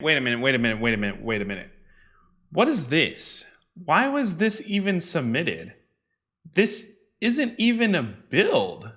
Wait a minute. What is this? Why was this even submitted? This isn't even a build.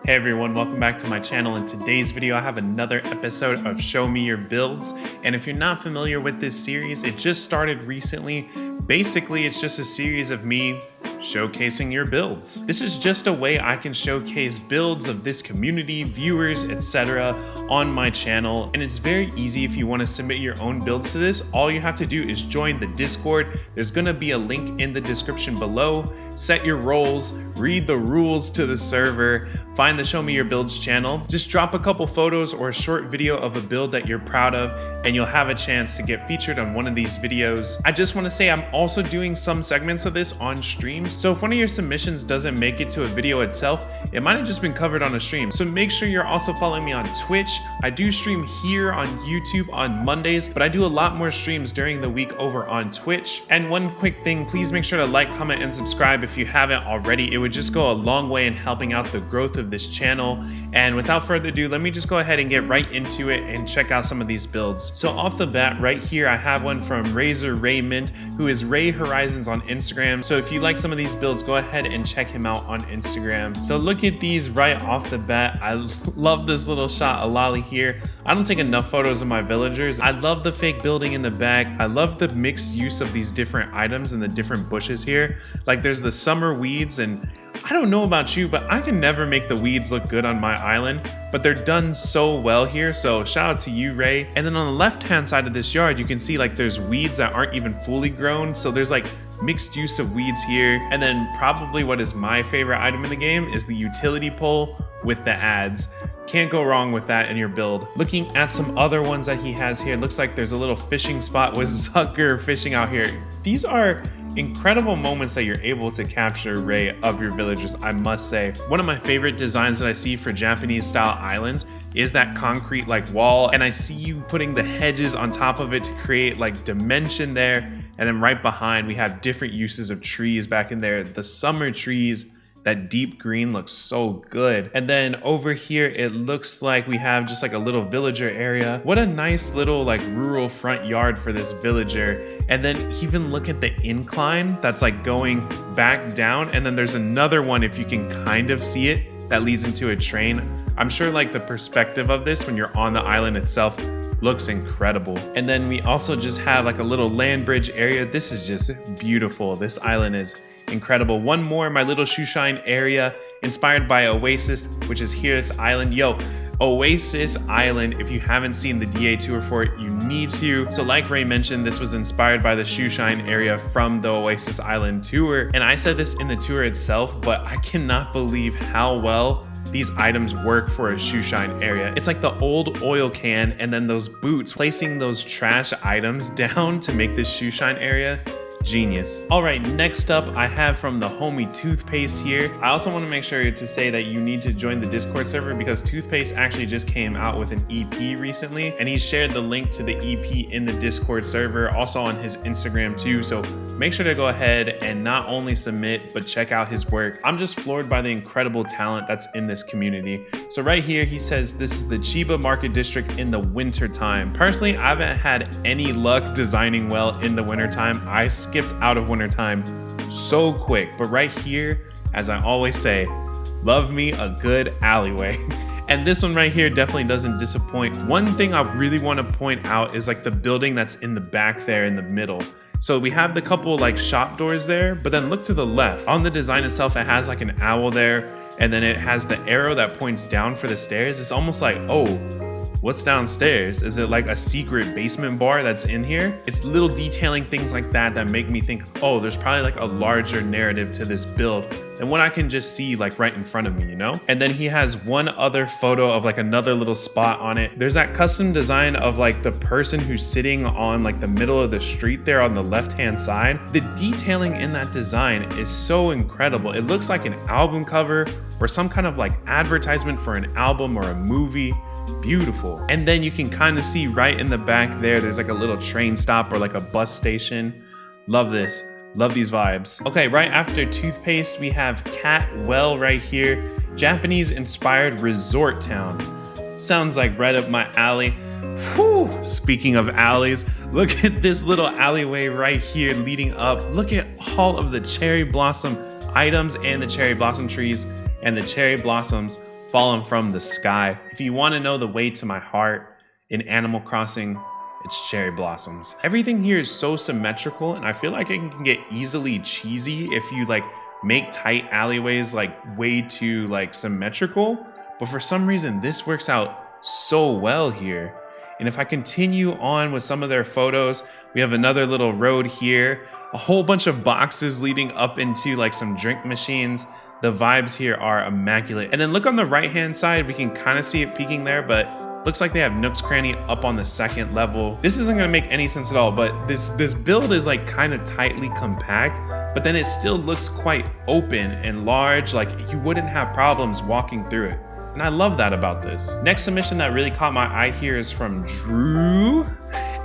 Hey everyone, welcome back to my channel. In today's video, I have another episode of Show Me Your Builds. And if you're not familiar with this series, it just started recently. Basically, it's just a series of me showcasing your builds. This is just a way I can showcase builds of this community, viewers, etc. on my channel. And it's very easy if you want to submit your own builds to this. All you have to do is join the Discord. There's going to be a link in the description below. Set your roles, read the rules to the server, find the Show Me Your Builds channel. Just drop a couple photos or a short video of a build that you're proud of, and you'll have a chance to get featured on one of these videos. I just want to say I'm also doing some segments of this on streams. So if one of your submissions doesn't make it to a video itself, it might have just been covered on a stream. So make sure you're also following me on Twitch. I do stream here on YouTube on Mondays, but I do a lot more streams during the week over on Twitch. And one quick thing, please make sure to like, comment, and subscribe if you haven't already. It would just go a long way in helping out the growth of this channel. And without further ado, let me just go ahead and get right into it and check out some of these builds. So off the bat right here, I have one from Razor Raymond, who is Ray Horizons on Instagram. So if you like some of these builds, go ahead and check him out on Instagram. So look at these right off the bat. I love this little shot of Lolly here. I don't take enough photos of my villagers. I love the fake building in the back. I love the mixed use of these different items and the different bushes here. Like there's the summer weeds, and I don't know about you, but I can never make the weeds look good on my island, but they're done so well here. So shout out to you, Ray. And then on the left-hand side of this yard, you can see like there's weeds that aren't even fully grown. So there's like mixed use of weeds here. And then probably what is my favorite item in the game is the utility pole with the ads. Can't go wrong with that in your build. Looking at some other ones that he has here, looks like there's a little fishing spot with Zucker fishing out here. These are incredible moments that you're able to capture, Ray, of your villagers, I must say. One of my favorite designs that I see for Japanese style islands is that concrete like wall, and I see you putting the hedges on top of it to create like dimension there. And then right behind, we have different uses of trees back in there. The summer trees, that deep green looks so good. And then over here, it looks like we have just like a little villager area. What a nice little like rural front yard for this villager. And then even look at the incline that's like going back down. And then there's another one, if you can kind of see it, that leads into a train. I'm sure like the perspective of this when you're on the island itself looks incredible. And then we also just have like a little land bridge area. This is just beautiful. This island is incredible. One more, my little shoeshine area inspired by Oasis, which is here, this island. Yo, Oasis Island, if you haven't seen the DA tour for it, you need to. So like Ray mentioned, this was inspired by the shoeshine area from the Oasis Island tour. And I said this in the tour itself, but I cannot believe how well these items work for a shoeshine area. It's like the old oil can and then those boots, placing those trash items down to make this shoeshine area. Genius. All right, next up I have from the homie Toothpaste here. I also want to make sure to say that you need to join the Discord server because Toothpaste actually just came out with an EP recently, and he shared the link to the EP in the Discord server, also on his Instagram too. So make sure to go ahead and not only submit, but check out his work. I'm just floored by the incredible talent that's in this community. So right here, he says this is the Chiba Market District in the winter time. Personally, I haven't had any luck designing well in the winter time. I skipped out of wintertime so quick, but right here, as I always say, love me a good alleyway. And this one right here definitely doesn't disappoint. One thing I really want to point out is like the building that's in the back there in the middle. So we have the couple like shop doors there, but then look to the left. On the design itself, it has like an owl there, and then it has the arrow that points down for the stairs. It's almost like, oh, what's downstairs? Is it like a secret basement bar that's in here? It's little detailing things like that that make me think, oh, there's probably like a larger narrative to this build than what I can just see like right in front of me, you know? And then he has one other photo of like another little spot on it. There's that custom design of like the person who's sitting on like the middle of the street there on the left-hand side. The detailing in that design is so incredible. It looks like an album cover or some kind of like advertisement for an album or a movie. Beautiful. And then you can kind of see right in the back there's like a little train stop or like a bus station. Love this. Love these vibes. Okay, right after Toothpaste, we have Cat Well right here. Japanese inspired resort town. Sounds like right up my alley. Whew. Speaking of alleys, look at this little alleyway right here leading up. Look at all of the cherry blossom items and the cherry blossom trees and the cherry blossoms falling from the sky. If you want to know the way to my heart in Animal Crossing, it's cherry blossoms. Everything here is so symmetrical, and I feel like it can get easily cheesy if you like make tight alleyways like way too like symmetrical. But for some reason, this works out so well here. And if I continue on with some of their photos, we have another little road here, a whole bunch of boxes leading up into like some drink machines. The vibes here are immaculate. And then look on the right-hand side, we can kind of see it peeking there, but looks like they have Nook's Cranny up on the second level. This isn't gonna make any sense at all, but this build is like kind of tightly compact, but then it still looks quite open and large, like you wouldn't have problems walking through it. And I love that about this. Next submission that really caught my eye here is from Drew.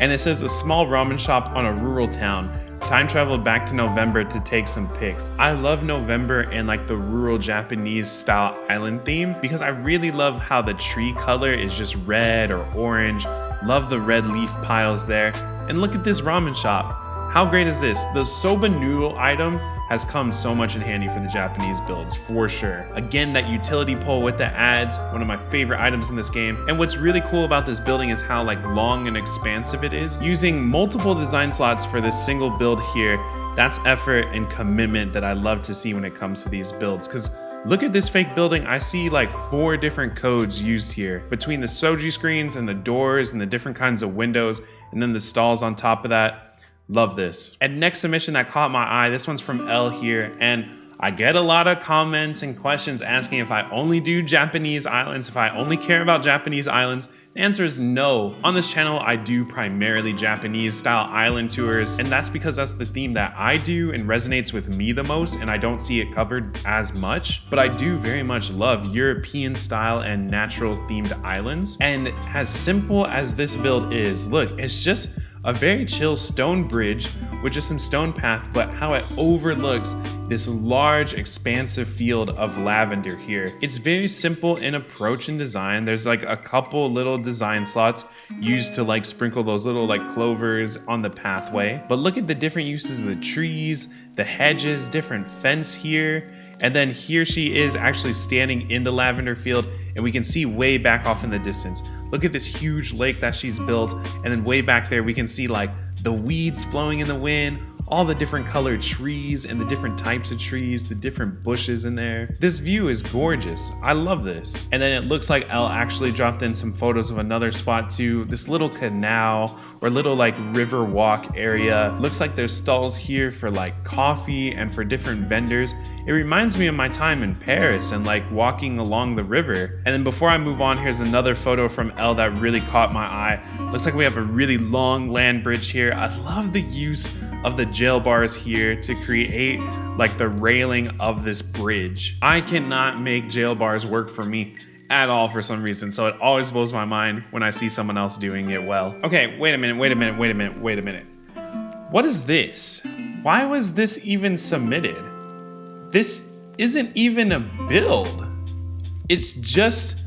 And it says, a small ramen shop on a rural town. Time traveled back to November to take some pics. I love November and like the rural Japanese style island theme because I really love how the tree color is just red or orange. Love the red leaf piles there. And look at this ramen shop. How great is this? The soba noodle item has come so much in handy for the Japanese builds, for sure. Again, that utility pole with the ads, one of my favorite items in this game. And what's really cool about this building is how like long and expansive it is. Using multiple design slots for this single build here, that's effort and commitment that I love to see when it comes to these builds. Because look at this fake building. I see like 4 different codes used here between the soji screens and the doors and the different kinds of windows, and then the stalls on top of that. Love this. And next submission that caught my eye, this one's from Elle here, and I get a lot of comments and questions asking if I only do Japanese islands, if I only care about Japanese islands. The answer is no. On this channel, I do primarily Japanese style island tours, and that's because that's the theme that I do and resonates with me the most, and I don't see it covered as much. But I do very much love European style and natural themed islands. And as simple as this build is, look, it's just a very chill stone bridge with just some stone path, but how it overlooks this large expansive field of lavender here. It's very simple in approach and design. There's like a couple little design slots used to like sprinkle those little like clovers on the pathway. But look at the different uses of the trees, the hedges, different fence here. And then here she is actually standing in the lavender field, and we can see way back off in the distance. Look at this huge lake that she's built, and then way back there we can see like the weeds flowing in the wind, all the different colored trees and the different types of trees, the different bushes in there. This view is gorgeous. I love this. And then it looks like Elle actually dropped in some photos of another spot too. This little canal or little like river walk area. Looks like there's stalls here for like coffee and for different vendors. It reminds me of my time in Paris and like walking along the river. And then before I move on, here's another photo from Elle that really caught my eye. Looks like we have a really long land bridge here. I love the use of the jail bars here to create like the railing of this bridge. I cannot make jail bars work for me at all for some reason, so it always blows my mind when I see someone else doing it well. Okay, wait a minute. What is this? Why was this even submitted? This isn't even a build. It's just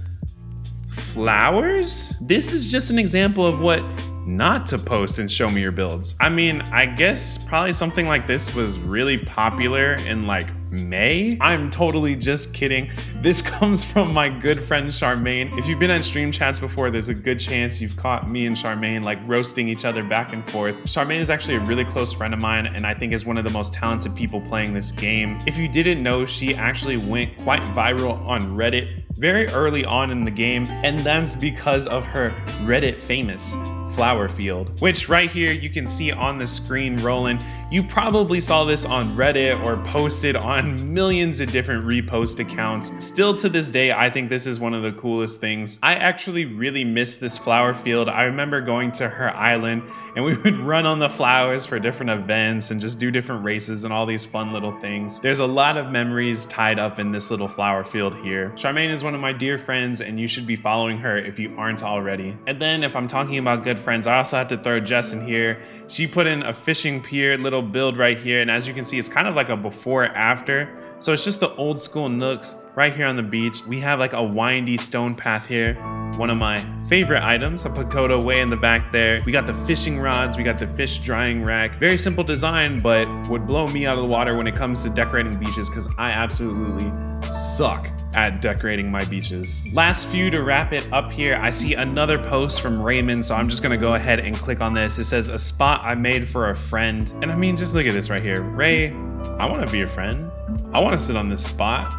flowers? This is just an example of what not to post and show me your builds. I mean, I guess probably something like this was really popular in like May. I'm totally just kidding. This comes from my good friend Charmaine. If you've been on stream chats before, there's a good chance you've caught me and Charmaine like roasting each other back and forth. Charmaine is actually a really close friend of mine, and I think is one of the most talented people playing this game. If you didn't know, she actually went quite viral on Reddit very early on in the game, and that's because of her Reddit famous flower field, which right here you can see on the screen rolling. You probably saw this on Reddit or posted on millions of different repost accounts. Still to this day, I think this is one of the coolest things. I actually really miss this flower field. I remember going to her island and we would run on the flowers for different events and just do different races and all these fun little things. There's a lot of memories tied up in this little flower field here. Charmaine is one of my dear friends, and you should be following her if you aren't already. And then if I'm talking about good friends. I also had to throw Jess in here. She put in a fishing pier little build right here. And as you can see, it's kind of like a before after. So it's just the old school nooks right here on the beach. We have like a windy stone path here. One of my favorite items, a pagoda way in the back there. We got the fishing rods, we got the fish drying rack. Very simple design, but would blow me out of the water when it comes to decorating beaches because I absolutely suck at decorating my beaches. Last few to wrap it up here, I see another post from Raymond, so I'm just gonna go ahead and click on this. It says, a spot I made for a friend. And I mean, just look at this right here. Ray, I wanna be your friend. I wanna sit on this spot.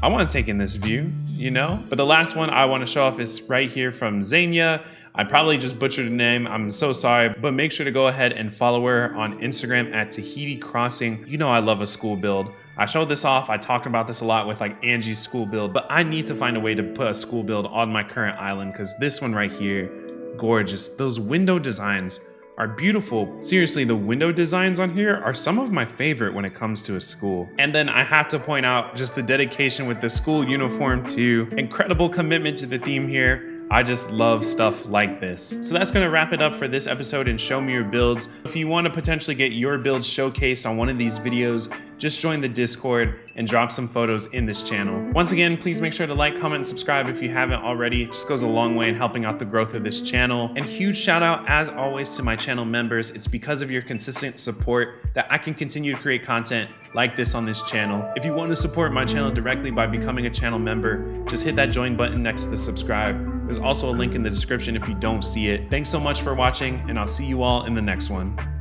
I want to take in this view, you know? But the last one I want to show off is right here from Zania. I probably just butchered the name. I'm so sorry, but make sure to go ahead and follow her on Instagram at Tahiti Crossing. You know I love a school build. I showed this off. I talked about this a lot with like Angie's school build, but I need to find a way to put a school build on my current island because this one right here, gorgeous. Those window designs are beautiful. Seriously, the window designs on here are some of my favorite when it comes to a school. And then I have to point out just the dedication with the school uniform too. Incredible commitment to the theme here. I just love stuff like this. So that's gonna wrap it up for this episode and Show Me Your Builds. If you wanna potentially get your builds showcased on one of these videos, just join the Discord and drop some photos in this channel. Once again, please make sure to like, comment, and subscribe if you haven't already. It just goes a long way in helping out the growth of this channel. And huge shout out, as always, to my channel members. It's because of your consistent support that I can continue to create content like this on this channel. If you want to support my channel directly by becoming a channel member, just hit that join button next to the subscribe. There's also a link in the description if you don't see it. Thanks so much for watching, and I'll see you all in the next one.